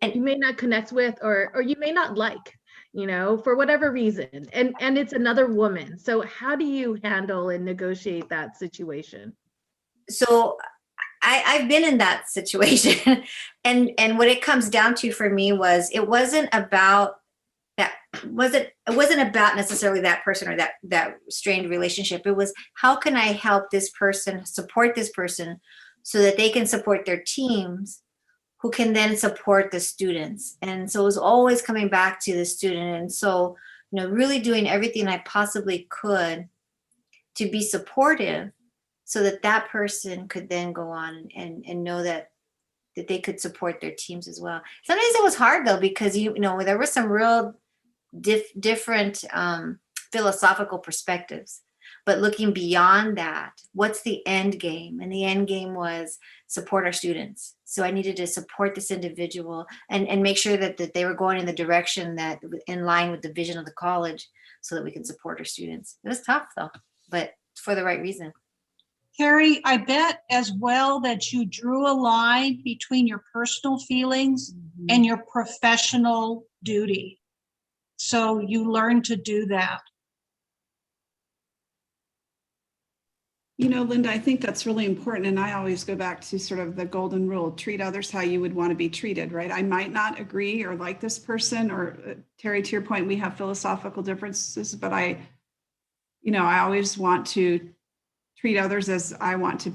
You may not connect with, or you may not like, for whatever reason, and it's another woman. So how do you handle and negotiate that situation? So I've been in that situation, and what it comes down to for me was it wasn't about necessarily that person or that strained relationship. It was, how can I help this person, support this person, so that they can support their teams, who can then support the students. And so it was always coming back to the student. And so, really doing everything I possibly could to be supportive, so that that person could then go on and know that they could support their teams as well. Sometimes it was hard though, because there were some real different philosophical perspectives. But looking beyond that, what's the end game? And the end game was support our students. So I needed to support this individual and make sure that they were going in the direction that in line with the vision of the college, so that we can support our students. It was tough though, but for the right reason. Carrie, I bet as well that you drew a line between your personal feelings and your professional duty. So you learned to do that. Linda, I think that's really important. And I always go back to sort of the golden rule: treat others how you would want to be treated, right? I might not agree or like this person, or Terry, to your point, we have philosophical differences, but I always want to treat others as I want to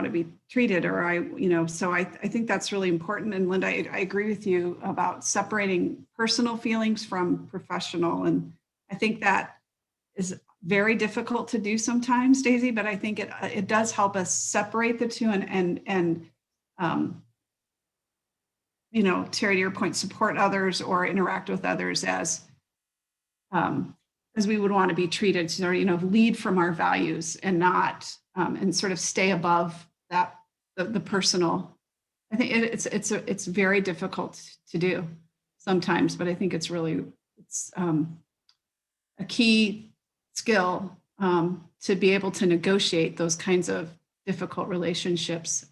be treated, or so I think that's really important. And Linda, I agree with you about separating personal feelings from professional. And I think that is very difficult to do sometimes, Daisy, but I think it does help us separate the two and Terry, to your point, support others or interact with others as we would want to be treated, so, lead from our values and not, and sort of stay above that, the personal. I think it's very difficult to do sometimes, but I think it's a key skill to be able to negotiate those kinds of difficult relationships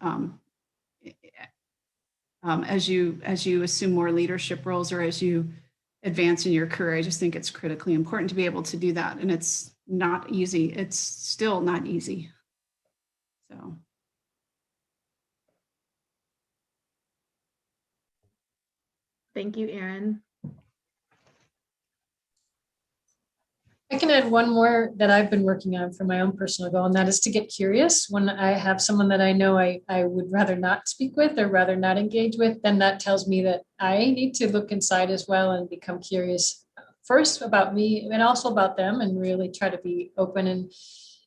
as you assume more leadership roles or as you advance in your career. I just think it's critically important to be able to do that. And it's not easy. It's still not easy. So. Thank you, Erin. I can add one more that I've been working on for my own personal goal, and that is to get curious. When I have someone that I know I would rather not speak with or rather not engage with, then that tells me that I need to look inside as well and become curious first about me and also about them, and really try to be open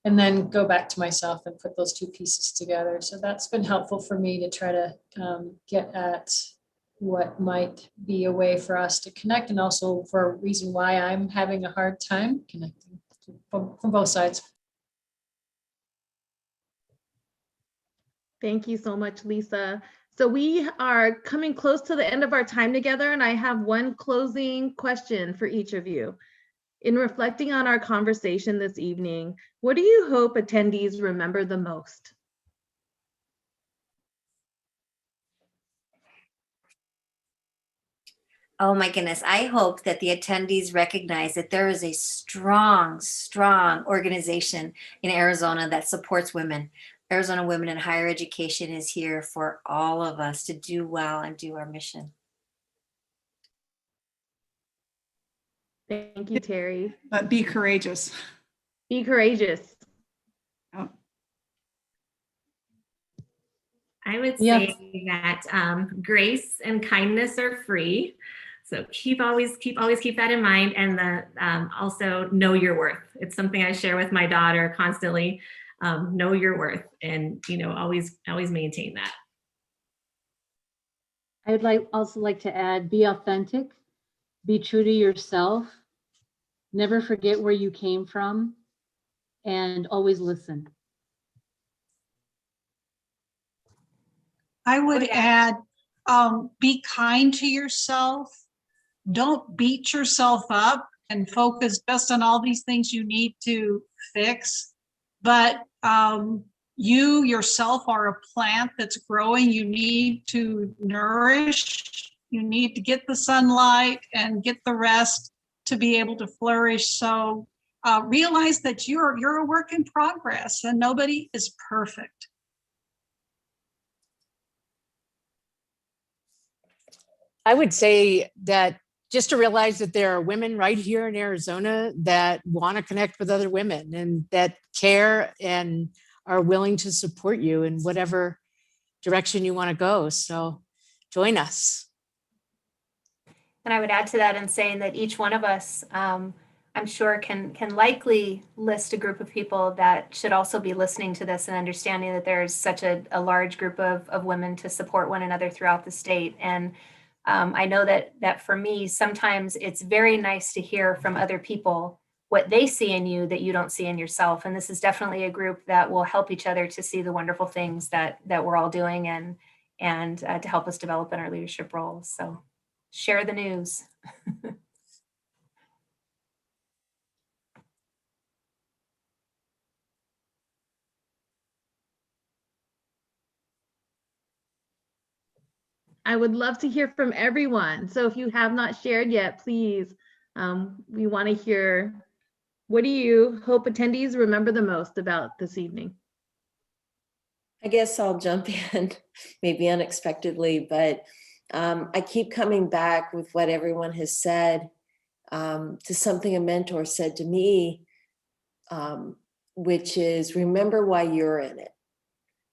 and then go back to myself and put those two pieces together. So that's been helpful for me to try to get at what might be a way for us to connect, and also for a reason why I'm having a hard time connecting from both sides. Thank you so much, Lisa. So we are coming close to the end of our time together, and I have one closing question for each of you. In reflecting on our conversation this evening, what do you hope attendees remember the most? Oh my goodness. I hope that the attendees recognize that there is a strong, strong organization in Arizona that supports women. Arizona Women in Higher Education is here for all of us to do well and do our mission. Thank you, Terry. But be courageous. Be courageous. Oh. I would say that grace and kindness are free. So always keep that in mind, and also know your worth. It's something I share with my daughter constantly. Know your worth, and always maintain that. I would also like to add, be authentic, be true to yourself, never forget where you came from, and always listen. I would add, be kind to yourself. Don't beat yourself up and focus just on all these things you need to fix. But you yourself are a plant that's growing. You need to nourish. You need to get the sunlight and get the rest to be able to flourish. So realize that you're a work in progress and nobody is perfect. I would say that just to realize that there are women right here in Arizona that want to connect with other women and that care and are willing to support you in whatever direction you want to go. So join us. And I would add to that in saying that each one of us, I'm sure can likely list a group of people that should also be listening to this and understanding that there's such a large group of women to support one another throughout the state. And I know that for me, sometimes it's very nice to hear from other people what they see in you that you don't see in yourself. And this is definitely a group that will help each other to see the wonderful things that we're all doing and to help us develop in our leadership roles. So share the news. I would love to hear from everyone. So if you have not shared yet, please, we want to hear, what do you hope attendees remember the most about this evening? I guess I'll jump in, maybe unexpectedly, but I keep coming back with what everyone has said to something a mentor said to me, which is remember why you're in it.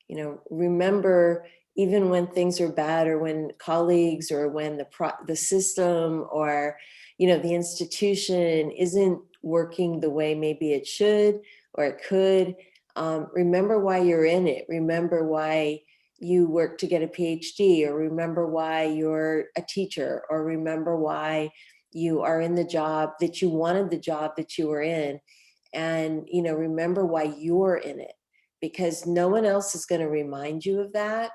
You know, remember even when things are bad or when colleagues or when the system or, you know, the institution isn't working the way maybe it should or it could, remember why you're in it. Remember why you work to get a PhD, or remember why you're a teacher, or remember why you are in the job that you wanted the job that you were in. And, you know, remember why you're in it, because no one else is going to remind you of that.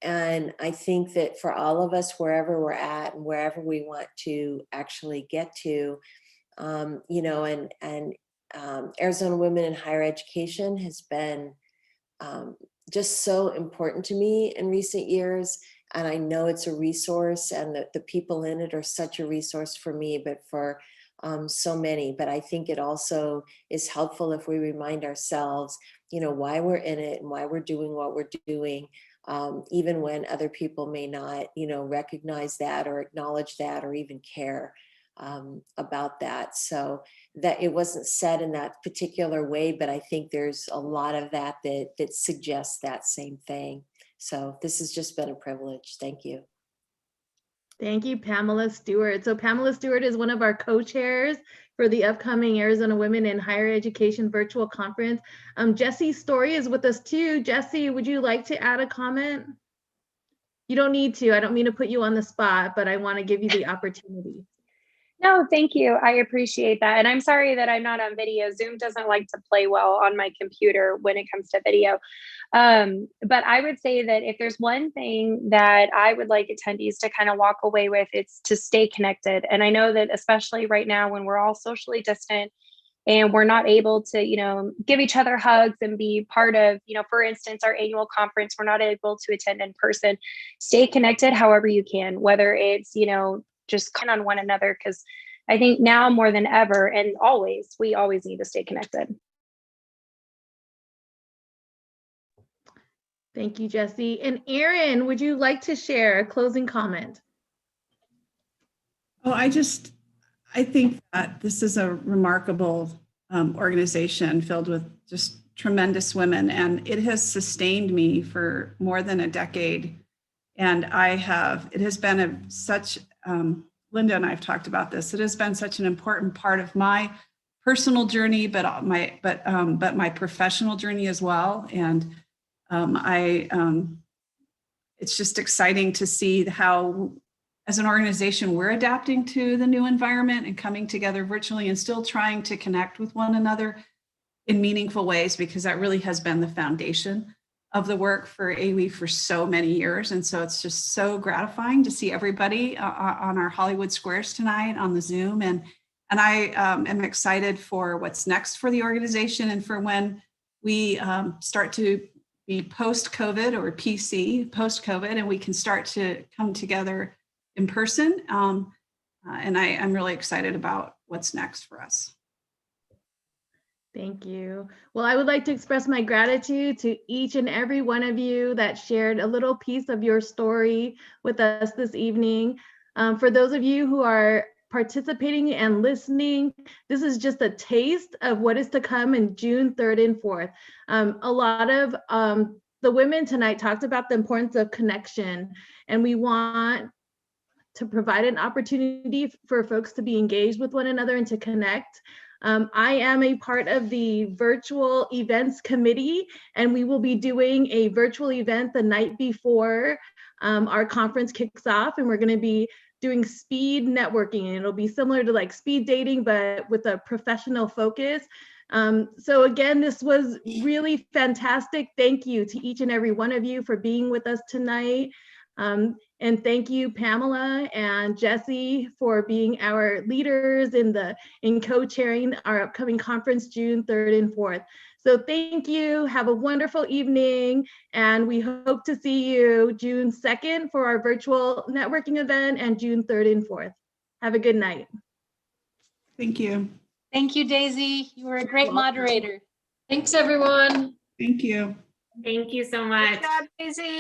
And I think that for all of us, wherever we're at and wherever we want to actually get to, you know, and Arizona Women in Higher Education has been just so important to me in recent years. And I know it's a resource, and the people in it are such a resource for me, but for so many. But I think it also is helpful if we remind ourselves, you know, why we're in it and why we're doing what we're doing. Even when other people may not, you know, recognize that or acknowledge that or even care about that. So that it wasn't said in that particular way, but I think there's a lot of that suggests that same thing. So this has just been a privilege. Thank you. Thank you, Pamela Stewart. So Pamela Stewart is one of our co-chairs for the upcoming Arizona Women in Higher Education virtual conference. Jessie Story is with us too. Jessie, would you like to add a comment? You don't need to. I don't mean to put you on the spot, but I want to give you the opportunity. No, thank you. I appreciate that. And I'm sorry that I'm not on video. Zoom doesn't like to play well on my computer when it comes to video. But I would say that if there's one thing that I would like attendees to kind of walk away with, it's to stay connected. And I know that especially right now when we're all socially distant and we're not able to, you know, give each other hugs and be part of, you know, for instance, our annual conference, we're not able to attend in person. Stay connected however you can, whether it's, you know, just count on one another, because I think now more than ever and always, we always need to stay connected. Thank you, Jessie. And Erin, would you like to share a closing comment? Oh, I think that this is a remarkable organization filled with just tremendous women, and it has sustained me for more than a decade. And it has been such, Linda and I have talked about this, it has been such an important part of my personal journey, but my professional journey as well. And it's just exciting to see how, as an organization, we're adapting to the new environment and coming together virtually and still trying to connect with one another in meaningful ways, because that really has been the foundation of the work for AWHE for so many years. And so it's just so gratifying to see everybody on our Hollywood Squares tonight on the Zoom. And And I am excited for what's next for the organization and for when we start to be post-COVID or PC, post-COVID, and we can start to come together in person. And I'm really excited about what's next for us. Thank you. Well, I would like to express my gratitude to each and every one of you that shared a little piece of your story with us this evening. For those of you who are participating and listening, this is just a taste of what is to come in June 3rd and 4th. A lot of the women tonight talked about the importance of connection, and we want to provide an opportunity for folks to be engaged with one another and to connect. I am a part of the virtual events committee, and we will be doing a virtual event the night before our conference kicks off, and we're going to be doing speed networking. It'll be similar to like speed dating, but with a professional focus. So again, this was really fantastic. Thank you to each and every one of you for being with us tonight. And thank you, Pamela and Jesse, for being our leaders in co-chairing our upcoming conference, June 3rd and 4th. So thank you. Have a wonderful evening. And we hope to see you June 2nd for our virtual networking event and June 3rd and 4th. Have a good night. Thank you. Thank you, Daisy. You were a great moderator. Thanks, everyone. Thank you. Thank you so much. Good job, Daisy.